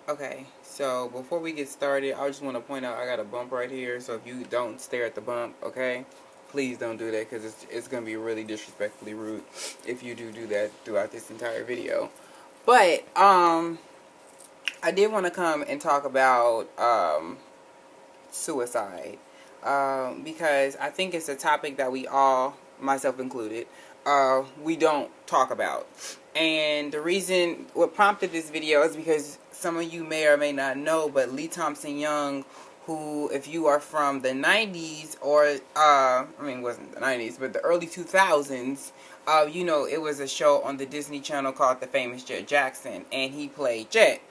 Okay, so before we get started, I just want to point out I got a bump right here. So if you don't stare at the bump, okay, please don't do that because it's going to be really disrespectfully rude if you do that throughout this entire video. But I did want to come and talk about suicide because I think it's a topic that we all, myself included, we don't talk about. And the reason, what prompted this video is because some of you may or may not know, but Lee Thompson Young, who, if you are from the 90s or, I mean, it wasn't the 90s, but the early 2000s, you know, it was a show on the Disney Channel called The Famous Jet Jackson, and he played Jet.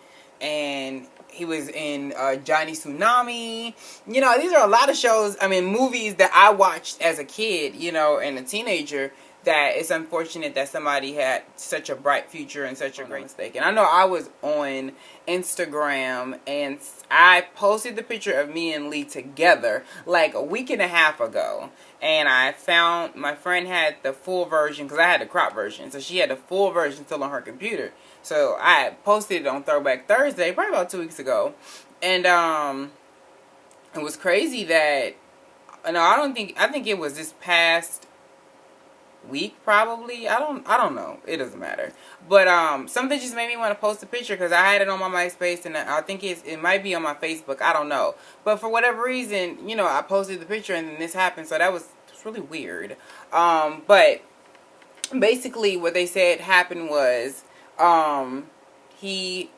And he was in Johnny Tsunami. You know, these are a lot of shows, I mean, movies that I watched as a kid, you know, and a teenager, that it's unfortunate that somebody had such a bright future and such a great mistake. And I know I was on Instagram and I posted the picture of me and Lee together like a week and a half ago. And I found my friend had the full version because I had the crop version. So she had the full version still on her computer. So I posted it on Throwback Thursday, probably about 2 weeks ago. And it was crazy that, no, I think it was this past week probably. I don't know. It doesn't matter. But something just made me want to post a picture because I had it on my MySpace and I think it might be on my Facebook. I don't know. But for whatever reason, you know, I posted the picture and then this happened. So that was really weird. But basically what they said happened was he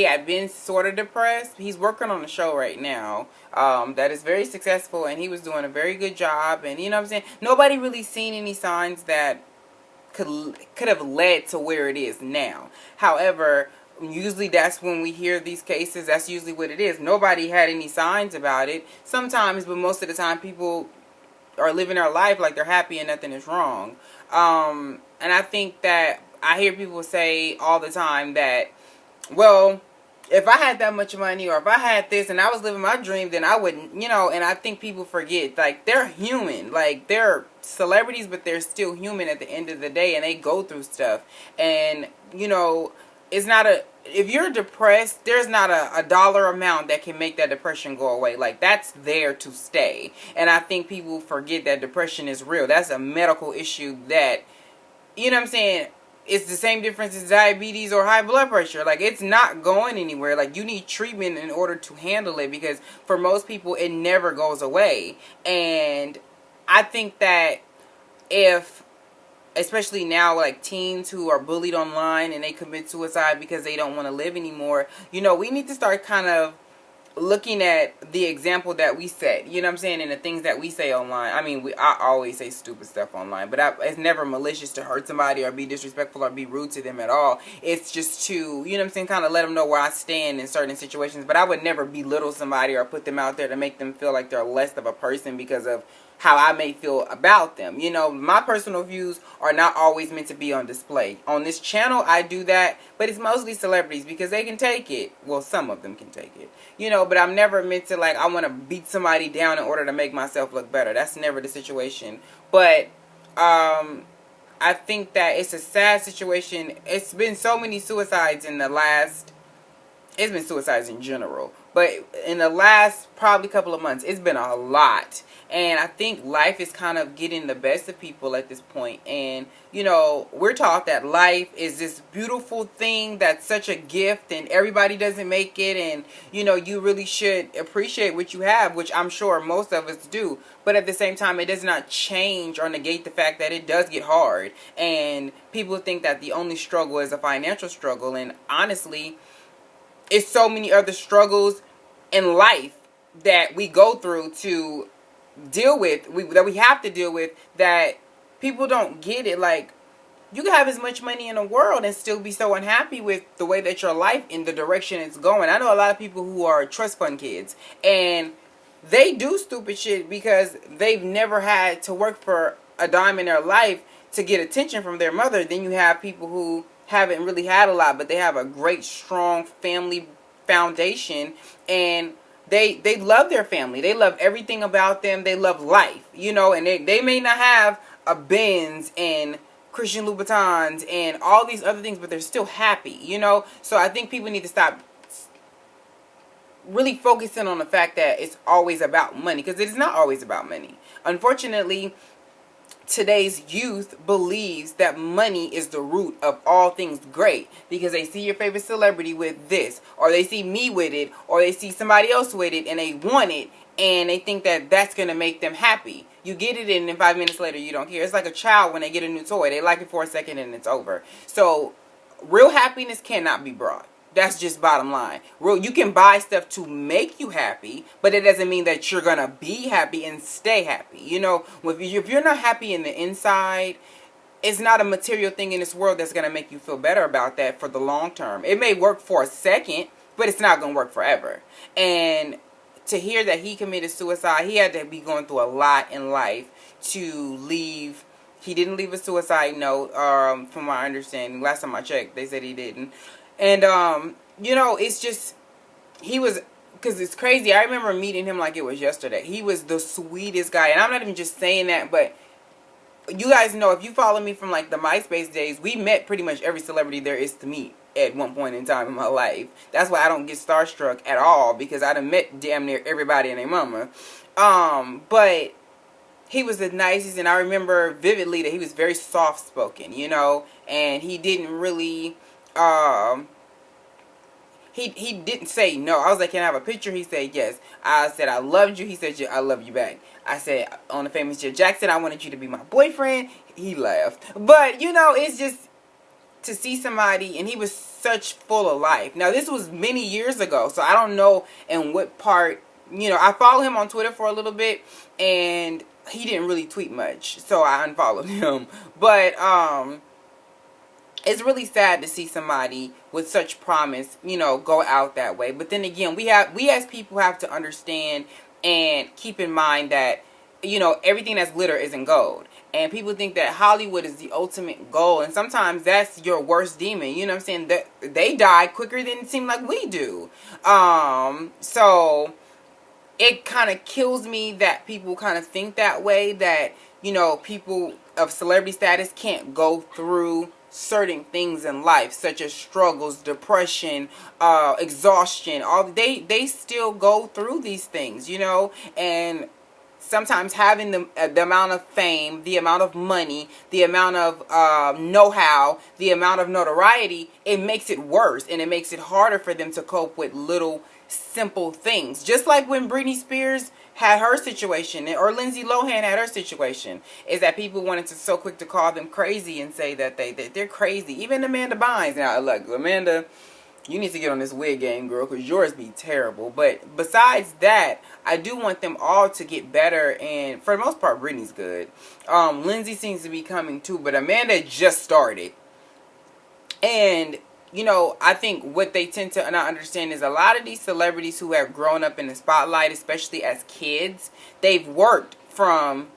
had been sort of depressed. He's working on a show right now that is very successful, and he was doing a very good job. And you know what I'm saying? Nobody really seen any signs that could have led to where it is now. However, usually that's when we hear these cases. That's usually what it is. Nobody had any signs about it. Sometimes, but most of the time, people are living their life like they're happy and nothing is wrong. And I think that I hear people say all the time that, well, if I had that much money or if I had this and I was living my dream, then I wouldn't, you know. And I think people forget, like, they're human. Like, they're celebrities, but they're still human at the end of the day, and they go through stuff. And, you know, it's not if you're depressed, there's not a dollar amount that can make that depression go away. Like, that's there to stay. And I think people forget that depression is real. That's a medical issue that, you know what I'm saying, it's the same difference as diabetes or high blood pressure. Like, it's not going anywhere. Like, you need treatment in order to handle it because for most people, it never goes away. And I think that if, especially now, like teens who are bullied online and they commit suicide because they don't want to live anymore, you know, we need to start kind of looking at the example that we set, you know what I'm saying, and the things that we say online. I mean, I always say stupid stuff online, but it's never malicious to hurt somebody or be disrespectful or be rude to them at all. It's just to, you know what I'm saying, kind of let them know where I stand in certain situations. But I would never belittle somebody or put them out there to make them feel like they're less of a person because of how I may feel about them. You know, my personal views are not always meant to be on display. On this channel, I do that, but it's mostly celebrities because they can take it. Well, some of them can take it. You know, but I'm never meant to, like, I want to beat somebody down in order to make myself look better. That's never the situation. But I think that it's a sad situation. It's been so many suicides in the last, it's been suicides in general, but in the last probably couple of months, it's been a lot. And I think life is kind of getting the best of people at this point. And, you know, we're taught that life is this beautiful thing that's such a gift and everybody doesn't make it. And, you know, you really should appreciate what you have, which I'm sure most of us do. But at the same time, it does not change or negate the fact that it does get hard. And people think that the only struggle is a financial struggle. And honestly, it's so many other struggles in life that we go through to deal with, that we have to deal with, that people don't get it. Like, you can have as much money in the world and still be so unhappy with the way that your life in the direction it's going. I know a lot of people who are trust fund kids and they do stupid shit because they've never had to work for a dime in their life to get attention from their mother. Then you have people who haven't really had a lot, but they have a great strong family foundation and they love their family. They love everything about them. They love life, you know, and they may not have a Bynes and Christian Louboutins and all these other things, but they're still happy, you know. So I think people need to stop really focusing on the fact that it's always about money, because it is not always about money. Unfortunately, today's youth believes that money is the root of all things great, because they see your favorite celebrity with this, or they see me with it, or they see somebody else with it and they want it, and they think that that's going to make them happy. You get it, and then 5 minutes later you don't care. It's like a child when they get a new toy. They like it for a second and it's over. So real happiness cannot be brought. That's just bottom line. You can buy stuff to make you happy, but it doesn't mean that you're going to be happy and stay happy. You know, if you're not happy in the inside, it's not a material thing in this world that's going to make you feel better about that for the long term. It may work for a second, but it's not going to work forever. And to hear that he committed suicide, he had to be going through a lot in life to leave. He didn't leave a suicide note, from my understanding. Last time I checked, they said he didn't. And, you know, it's just, he was, because it's crazy. I remember meeting him like it was yesterday. He was the sweetest guy. And I'm not even just saying that, but you guys know, if you follow me from like the MySpace days, we met pretty much every celebrity there is to meet at one point in time in my life. That's why I don't get starstruck at all, because I done met damn near everybody and their mama. But he was the nicest, and I remember vividly that he was very soft-spoken, you know, and he didn't really, he didn't say no. I was like, can I have a picture? He said yes. I said, I loved you. He said, yeah, I love you back. I said, on the famous Jill Jackson, I wanted you to be my boyfriend. He laughed. But, you know, it's just to see somebody, and he was such full of life. Now, this was many years ago, so I don't know in what part, you know, I follow him on Twitter for a little bit, and he didn't really tweet much, so I unfollowed him. But, it's really sad to see somebody with such promise, you know, go out that way. But then again, we as people have to understand and keep in mind that, you know, everything that's glitter isn't gold. And people think that Hollywood is the ultimate goal. And sometimes that's your worst demon. You know what I'm saying? That they die quicker than it seemed like we do. So it kind of kills me that people kind of think that way. That, you know, people of celebrity status can't go through certain things in life, such as struggles, depression, exhaustion. They still go through these things, you know. And sometimes having the amount of fame, the amount of money, the amount of know-how, the amount of notoriety, it makes it worse, and it makes it harder for them to cope with little simple things. Just like when Britney Spears had her situation, or Lindsay Lohan had her situation, is that people wanted to so quick to call them crazy and say that they're crazy. Even Amanda Bynes. Now, look, Amanda, you need to get on this wig game, girl, because yours be terrible. But besides that, I do want them all to get better, and for the most part, Britney's good. Lindsay seems to be coming too, but Amanda just started. And, you know, I think what they tend to not understand is a lot of these celebrities who have grown up in the spotlight, especially as kids, they've worked from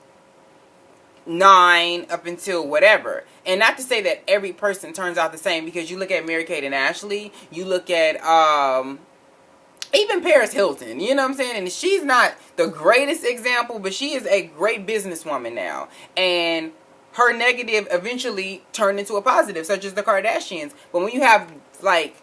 9 up until whatever. And not to say that every person turns out the same, because you look at Mary-Kate and Ashley, you look at even Paris Hilton, you know what I'm saying? And she's not the greatest example, but she is a great businesswoman now. And her negative eventually turned into a positive, such as the Kardashians. But when you have, like,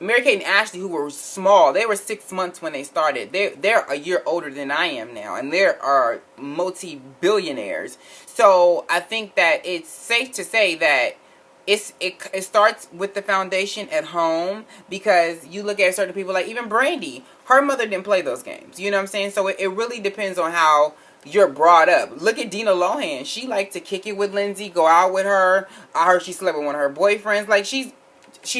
Mary-Kate and Ashley, who were small, they were 6 months when they started. They're a year older than I am now, and they are multi-billionaires. So I think that it's safe to say that it starts with the foundation at home, because you look at certain people, like even Brandy, her mother didn't play those games. You know what I'm saying? So it really depends on how you're brought up. Look at Dina Lohan. She liked to kick it with Lindsay, go out with her. I heard she slept with one of her boyfriends. Like, she's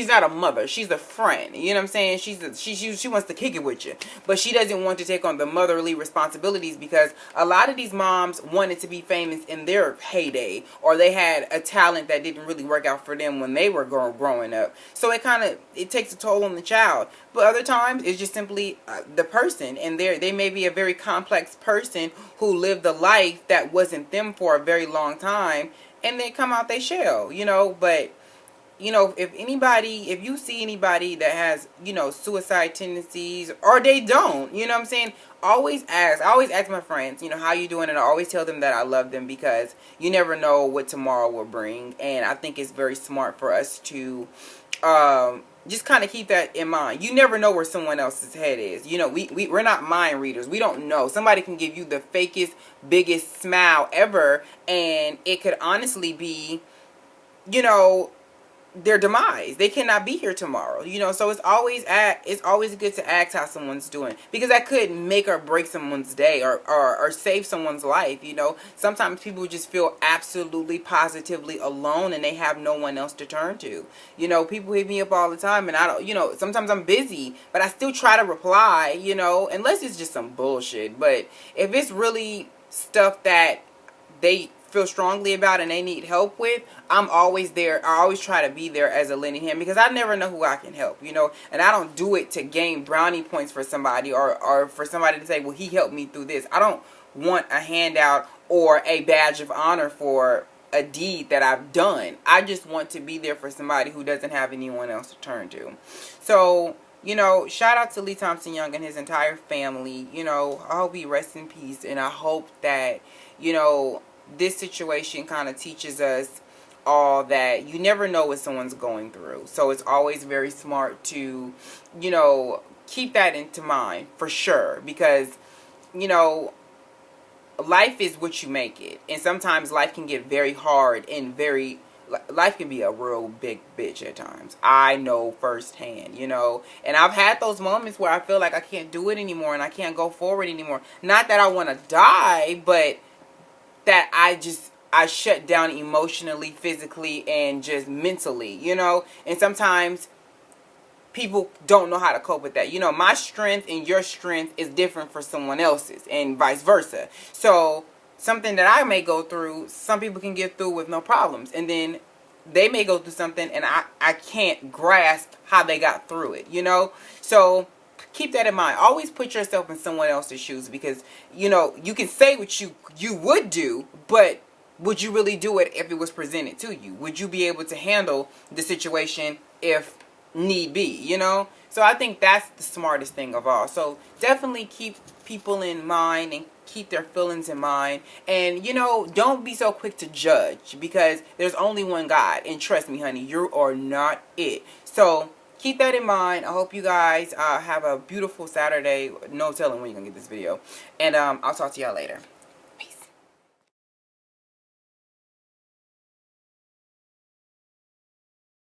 not a mother. She's a friend. You know what I'm saying? She wants to kick it with you. But she doesn't want to take on the motherly responsibilities, because a lot of these moms wanted to be famous in their heyday, or they had a talent that didn't really work out for them when they were growing up. So it takes a toll on the child. But other times, it's just simply the person. And they may be a very complex person who lived a life that wasn't them for a very long time, and they come out they shell, you know. But, you know, if you see anybody that has, you know, suicide tendencies, or they don't, you know what I'm saying, always ask. I always ask my friends, you know, how you doing? And I always tell them that I love them, because you never know what tomorrow will bring. And I think it's very smart for us to just kind of keep that in mind. You never know where someone else's head is. You know, we're not mind readers. We don't know. Somebody can give you the fakest, biggest smile ever, and it could honestly be, you know, their demise. They cannot be here tomorrow, you know. So it's always good to ask how someone's doing, because that could make or break someone's day, or save someone's life, you know. Sometimes people just feel absolutely positively alone, and they have no one else to turn to. You know, people hit me up all the time, and I don't, you know, sometimes I'm busy, but I still try to reply, you know, unless it's just some bullshit. But if it's really stuff that they feel strongly about and they need help with, I'm always there. I always try to be there as a lending hand, because I never know who I can help, you know. And I don't do it to gain brownie points for somebody, or for somebody to say, well, he helped me through this. I don't want a handout or a badge of honor for a deed that I've done. I just want to be there for somebody who doesn't have anyone else to turn to. So, you know, shout out to Lee Thompson Young and his entire family. You know, I hope he rests in peace, and I hope that, you know, this situation kind of teaches us all that you never know what someone's going through. So it's always very smart to, you know, keep that into mind for sure, because, you know, life is what you make it. And sometimes life can get very hard, and life can be a real big bitch at times. I know firsthand, you know. And I've had those moments where I feel like I can't do it anymore and I can't go forward anymore. Not that I want to die, but that I shut down emotionally, physically, and just mentally, you know. And sometimes people don't know how to cope with that. You know, my strength and your strength is different for someone else's, and vice versa. So something that I may go through, some people can get through with no problems, and then they may go through something and I can't grasp how they got through it, you know. So keep that in mind. Always put yourself in someone else's shoes, because, you know, you can say what you would do, but would you really do it if it was presented to you? Would you be able to handle the situation if need be, you know? So I think that's the smartest thing of all. So definitely keep people in mind and keep their feelings in mind. And, you know, don't be so quick to judge, because there's only one God. And trust me, honey, you are not it. So keep that in mind. I hope you guys have a beautiful Saturday. No telling when you're going to get this video. And I'll talk to y'all later.